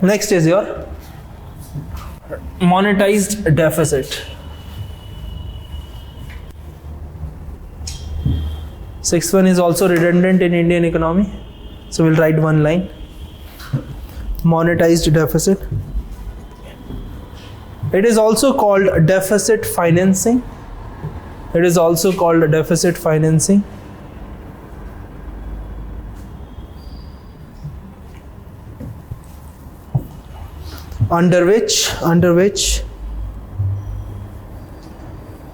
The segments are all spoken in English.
Next is your monetized deficit. 6th one is also redundant in Indian economy, so we'll write one line. Monetized deficit. It is also called deficit financing. It is also called deficit financing. Under which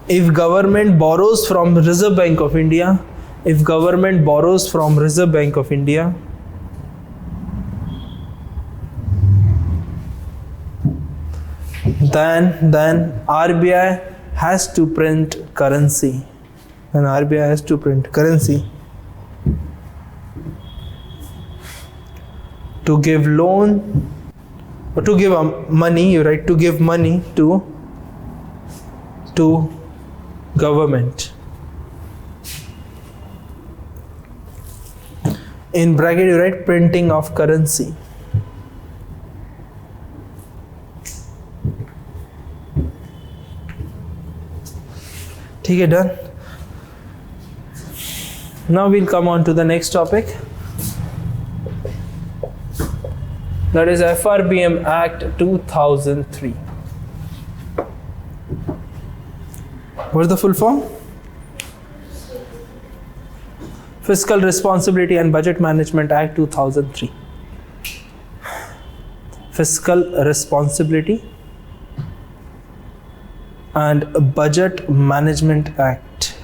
if government borrows from Reserve Bank of India, then RBI has to print currency. To give loan or to give money, you write to give money to government. In bracket you write printing of currency. Okay, done. Now we'll come on to the next topic. That is FRBM Act 2003. What is the full form? Fiscal Responsibility and Budget Management Act 2003. Fiscal Responsibility and Budget Management Act.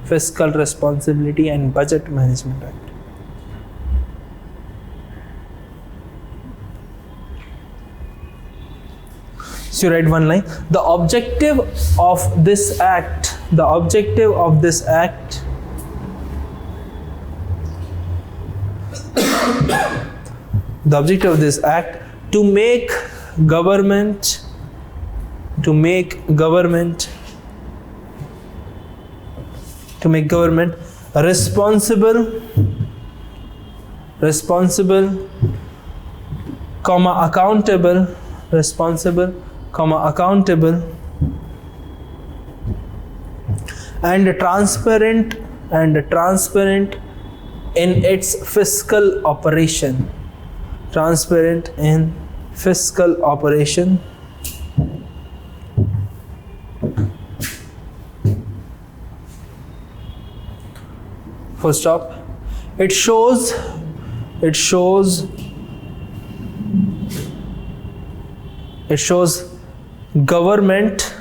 Fiscal Responsibility and Budget Management Act. So you write one line. The objective of this act to make government responsible, accountable and transparent in its fiscal operation. Full stop. It shows government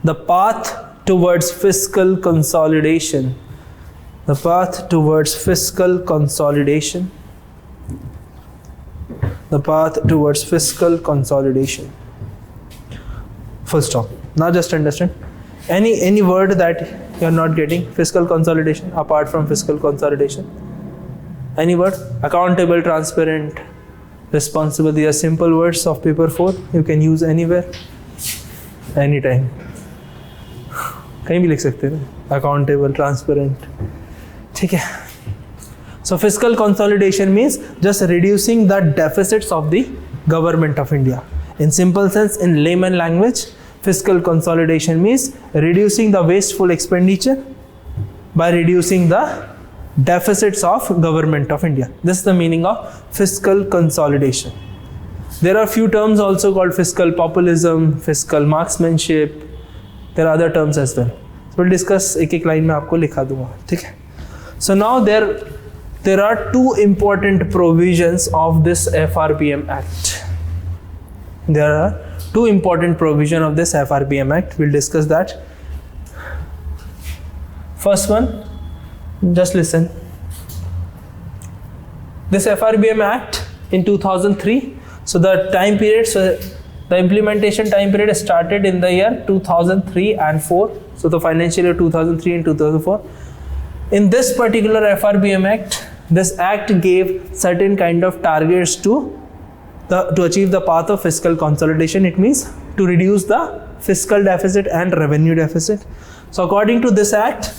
the path towards fiscal consolidation. Full stop. Now just understand. Any word that you are not getting, fiscal consolidation, apart from fiscal consolidation. Any word? Accountable, transparent, responsible. These are simple words of paper 4. You can use anywhere, anytime. कहीं भी लिख सकते हैं. Accountable, transparent. ठीक है. So fiscal consolidation means just reducing the deficits of the government of India. In simple sense, in layman language, fiscal consolidation means reducing the wasteful expenditure by reducing the deficits of government of India. This is the meaning of fiscal consolidation. There are few terms also called fiscal populism, fiscal marksmanship. There are other terms as well. So we'll discuss एक line में आपको लिखा दूँगा. ठीक है. So now there are two important provisions of this FRBM Act. There are two important provisions of this FRBM Act. We'll discuss that. First one, just listen. This FRBM Act in 2003. So the implementation time period started in the year 2003 and 4. So the financial year 2003 and 2004. In this particular FRBM Act, this act gave certain kind of targets to achieve the path of fiscal consolidation. It means to reduce the fiscal deficit and revenue deficit. So according to this act,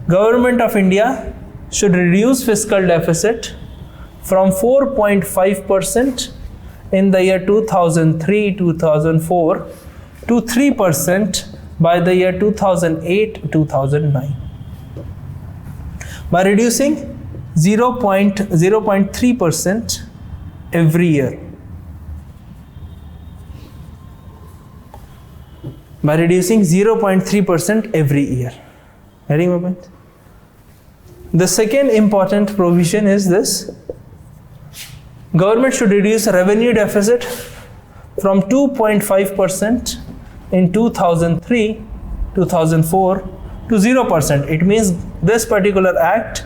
Government of India should reduce fiscal deficit from 4.5% in the year 2003-2004 to 3% by the year 2008-2009. By reducing 0.3% every year. By reducing 0.3% every year. Getting my point? The second important provision is this. Government should reduce revenue deficit from 2.5% in 2003-2004 to 0%. It means this particular act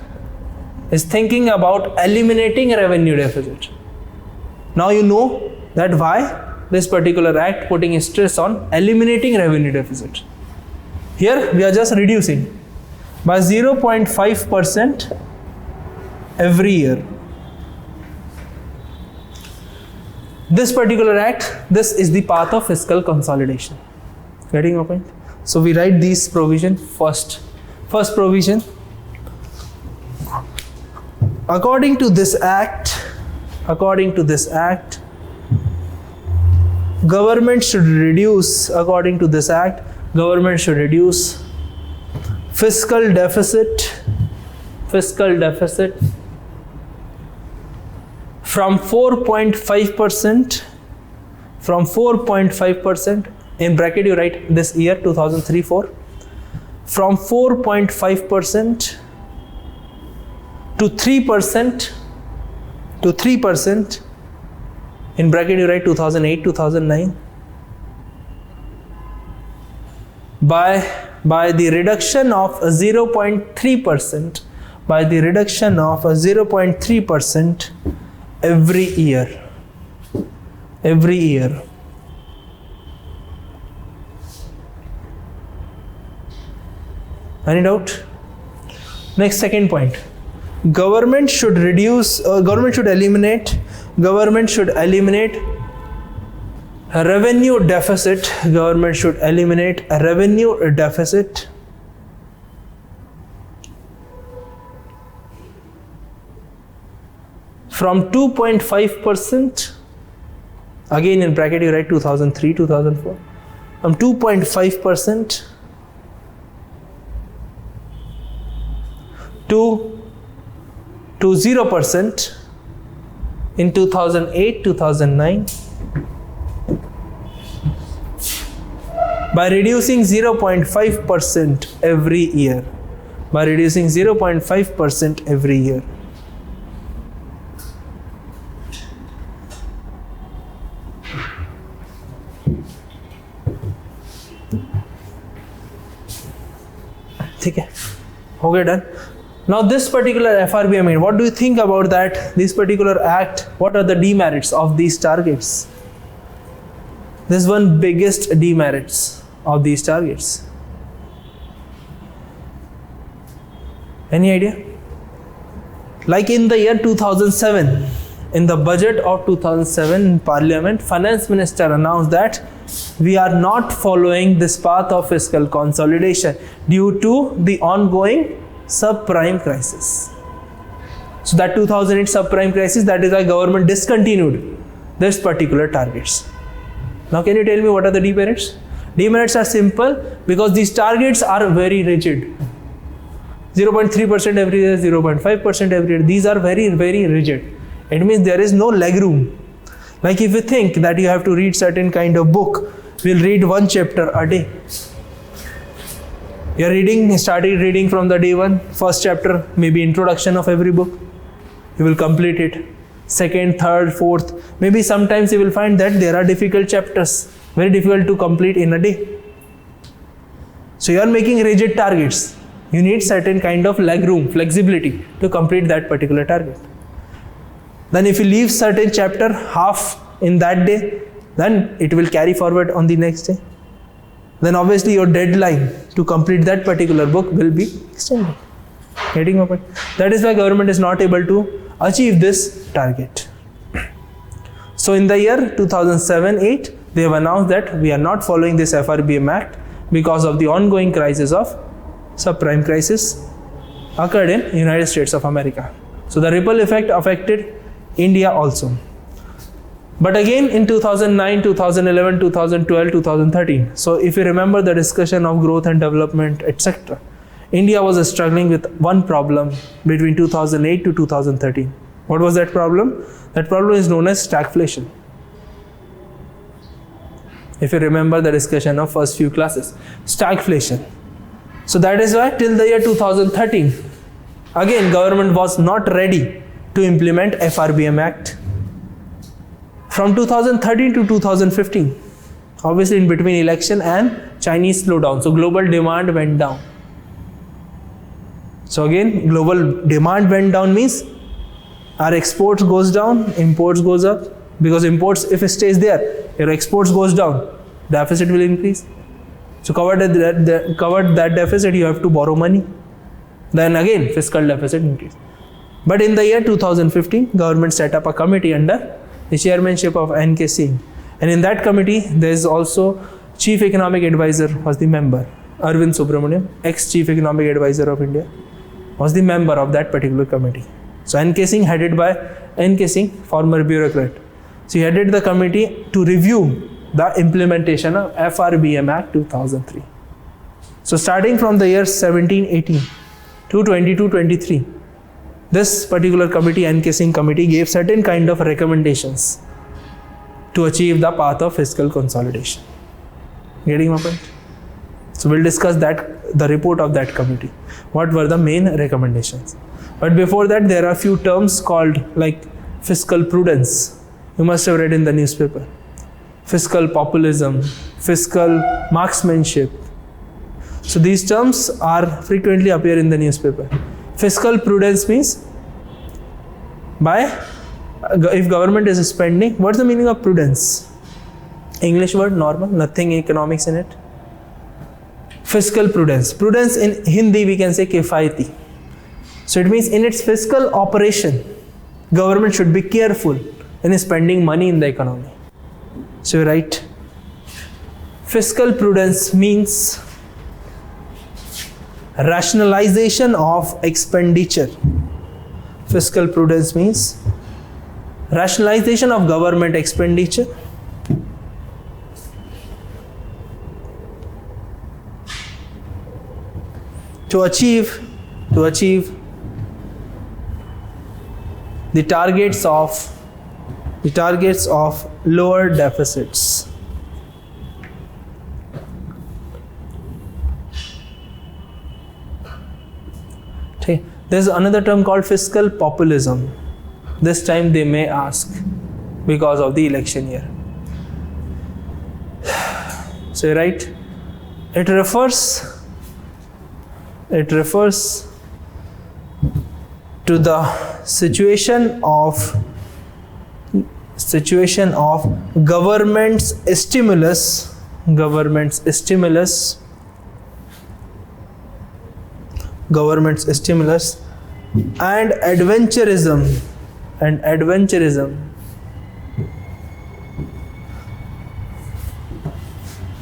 is thinking about eliminating revenue deficit. Now you know that why this particular act putting stress on eliminating revenue deficit. Here we are just reducing by 0.5% every year. This particular act, this is the path of fiscal consolidation. Getting my point? So we write these provision first. First provision. According to this act, government should reduce, fiscal deficit from 4.5% in bracket you write this year 2003-04 from 4.5% to 3% in bracket you write 2008-2009 by the reduction of 0.3% every year. Any doubt? Next, second point. Government should eliminate a revenue deficit. Government should eliminate a revenue deficit from 2.5%, again in bracket you write 2003-2004, from 2.5% to 0% in 2008-2009 by reducing 0.5% every year. Okay, done. Now this particular F.R.B.M, what do you think about that? This particular act, what are the demerits of these targets? This one biggest demerits of these targets. Any idea? Like in the year 2007, in the budget of 2007 in Parliament, Finance Minister announced that we are not following this path of fiscal consolidation due to the ongoing subprime crisis. So that 2008 subprime crisis, that is why government discontinued this particular targets. Now can you tell me what are the demerits? Demerits are simple because these targets are very rigid. 0.3% every year, 0.5% every year. These are very, very rigid. It means there is no leg room. Like if you think that you have to read certain kind of book, we'll read one chapter a day. You're started reading from the day one, first chapter, maybe introduction of every book. You will complete it. Second, third, fourth. Maybe sometimes you will find that there are difficult chapters, very difficult to complete in a day. So you are making rigid targets. You need certain kind of leg room, flexibility to complete that particular target. Then if you leave certain chapter half in that day, then it will carry forward on the next day. Then obviously your deadline to complete that particular book will be extended. Getting my point? That is why government is not able to achieve this target. So in the year 2007-08, they have announced that we are not following this FRBM Act because of the ongoing crisis of subprime crisis occurred in United States of America. So the ripple effect affected India also. But again in 2009, 2011, 2012, 2013. So if you remember the discussion of growth and development, etc. India was struggling with one problem between 2008 to 2013. What was that problem? That problem is known as stagflation. If you remember the discussion of first few classes, stagflation. So that is why till the year 2013, again government was not ready to implement F.R.B.M. Act. From 2013 to 2015, obviously in between election and Chinese slowdown, so global demand went down. So again, global demand went down means our exports goes down, imports goes up, because imports, if it stays there, your exports goes down, deficit will increase. So cover that deficit, you have to borrow money. Then again, fiscal deficit increase. But in the year 2015, government set up a committee under the chairmanship of N.K. Singh. And in that committee, there is also Chief Economic Advisor was the member. Arvind Subramaniam, ex-Chief Economic Advisor of India, was the member of that particular committee. So N.K. Singh, headed by N.K. Singh, former bureaucrat. So he headed the committee to review the implementation of F.R.B.M. Act 2003. So starting from the year 17-18 to 22-23, this particular committee, N.K. Singh committee, gave certain kind of recommendations to achieve the path of fiscal consolidation. Getting my point? So we'll discuss that, the report of that committee. What were the main recommendations? But before that, there are a few terms called like fiscal prudence. You must have read in the newspaper. Fiscal populism, fiscal marksmanship. So these terms are frequently appear in the newspaper. Fiscal prudence means if government is spending, what's the meaning of prudence? English word, normal, nothing economics in it. Fiscal prudence. Prudence in Hindi we can say kifayati. So it means in its fiscal operation, government should be careful in spending money in the economy. So you write, fiscal prudence means rationalization of expenditure. Fiscal prudence means rationalization of government expenditure. To achieve the targets of lower deficits. Okay. There's another term called fiscal populism. This time they may ask because of the election year. So you write, it refers to the situation of government's stimulus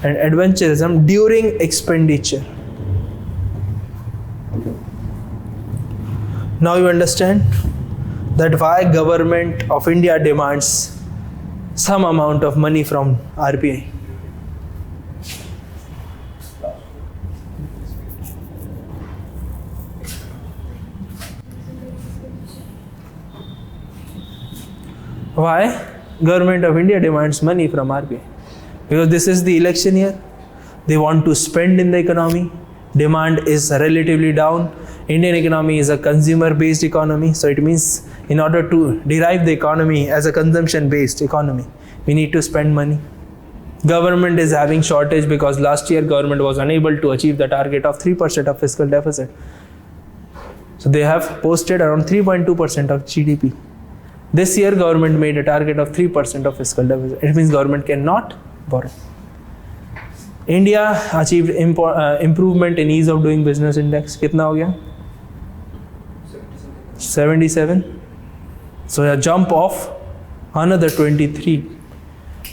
and adventurism during expenditure. Now you understand that why government of India demands some amount of money from RBI. Why government of India demands money from RBI? Because this is the election year. They want to spend in the economy. Demand is relatively down. Indian economy is a consumer-based economy. So it means in order to derive the economy as a consumption-based economy, we need to spend money. Government is having shortage because last year government was unable to achieve the target of 3% of fiscal deficit. So they have posted around 3.2% of GDP. This year government made a target of 3% of fiscal deficit. It means government cannot borrow. India achieved improvement in ease of doing business index. कितना हो गया? 77. So a jump of another 23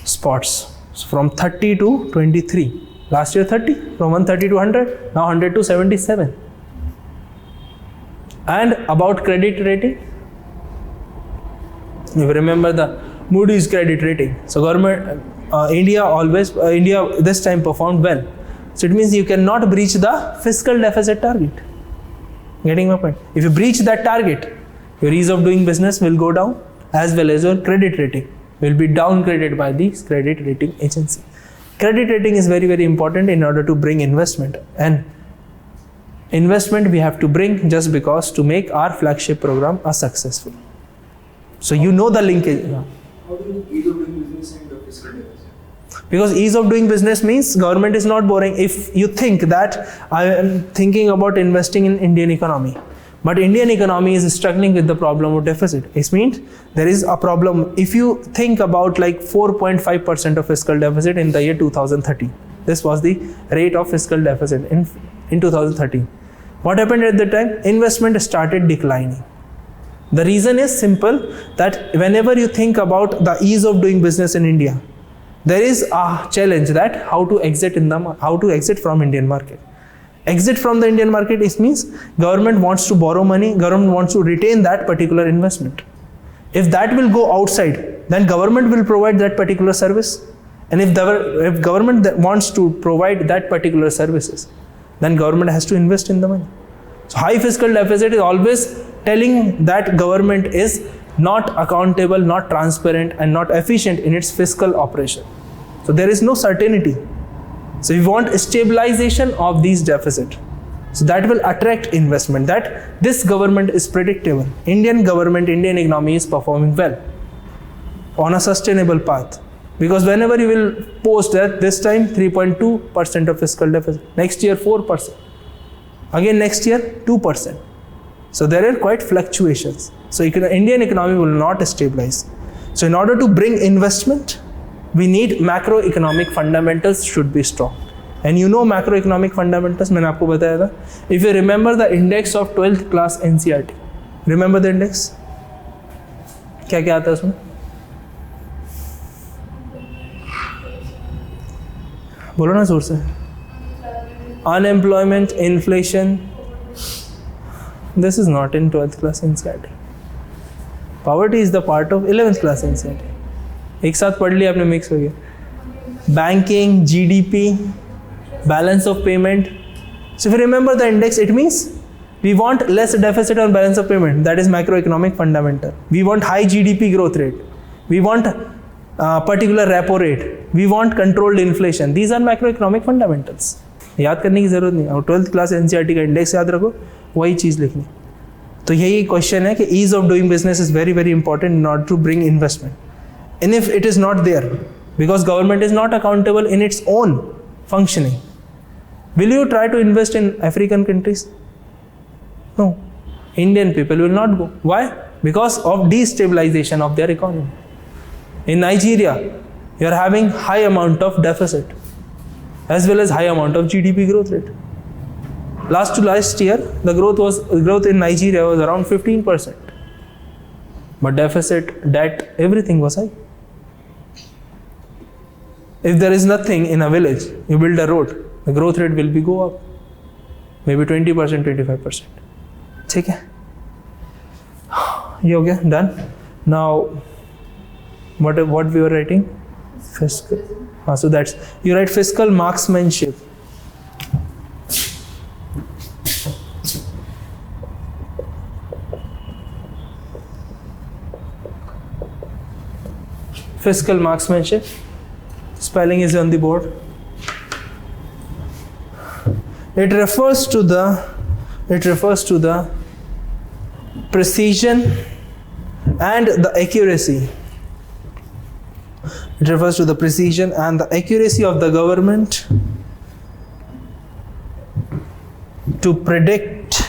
spots. So from 30 to 23. Last year 30, from 130 to 100, now 100 to 77. And about credit rating, If you remember the Moody's credit rating. So government, India this time performed well. So it means you cannot breach the fiscal deficit target. Getting my point? If you breach that target, your ease of doing business will go down, as well as your credit rating will be downgraded by the credit rating agency. Credit rating is very, very important in order to bring investment, and investment we have to bring just because to make our flagship program a successful. So you know the linkage. How do you ease of doing business and the fiscal deficit? Because ease of doing business means government is not borrowing. If you think that I am thinking about investing in Indian economy, but Indian economy is struggling with the problem of deficit, it means there is a problem. If you think about like 4.5% of fiscal deficit in the year 2013, this was the rate of fiscal deficit in 2013. What happened at the time? Investment started declining. The reason is simple, that whenever you think about the ease of doing business in India, there is a challenge that how to exit from Indian market. Exit from the Indian market means government wants to borrow money, government wants to retain that particular investment. If that will go outside, then government will provide that particular service. And if government wants to provide that particular services, then government has to invest in the money. So high fiscal deficit is always telling that government is not accountable, not transparent, and not efficient in its fiscal operation. So there is no certainty. So we want stabilization of these deficit. So that will attract investment, that this government is predictable. Indian government, Indian economy is performing well on a sustainable path. Because whenever you will post that this time 3.2% of fiscal deficit, next year 4%, again next year 2%. So there are quite fluctuations. So Indian economy will not stabilize. So in order to bring investment, we need macroeconomic fundamentals should be strong. And you know macroeconomic fundamentals, मैंने आपको बताया था. If you remember the index of 12th class NCERT, remember the index? क्या क्या आता है उसमें? बोलो ना जोर से. Unemployment, inflation. This is not in 12th class NCERT. Poverty is the part of 11th class NCERT. एक साथ पढ़ लिया आपने, मिक्स हो गया. Banking, GDP, balance of payment. So if you remember the index, it means we want less deficit on balance of payment. That is macroeconomic fundamental. We want high GDP growth rate. We want particular repo rate. We want controlled inflation. These are macroeconomic fundamentals. याद करने की जरूरत नहीं. और 12th class NCERT का index याद रखो, वही चीज़ लिखनी. तो यही क्वेश्चन है कि ease of doing business is very, very important in order to bring investment. And if it is not there, because government is not accountable in its own functioning, will you try to invest in African countries? No. Indian people will not go. Why? Because of destabilization of their economy. In Nigeria, you are having high amount of deficit as well as high amount of GDP growth rate. Last to last year, the growth in Nigeria was around 15%. But deficit, debt, everything was high. If there is nothing in a village, you build a road, the growth rate will go up. Maybe 20%, 25%. ठीक है? ये हो गया? Done? Now, what we were writing? Fiscal. So that's, you write fiscal marksmanship. Fiscal marksmanship. Spelling is on the board. It refers to the precision and the accuracy. It refers to the precision and the accuracy of the government to predict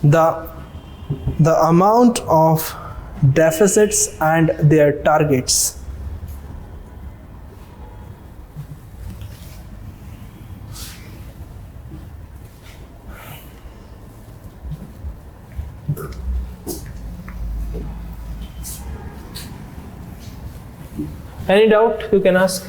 the amount of deficits and their targets. Any doubt you can ask?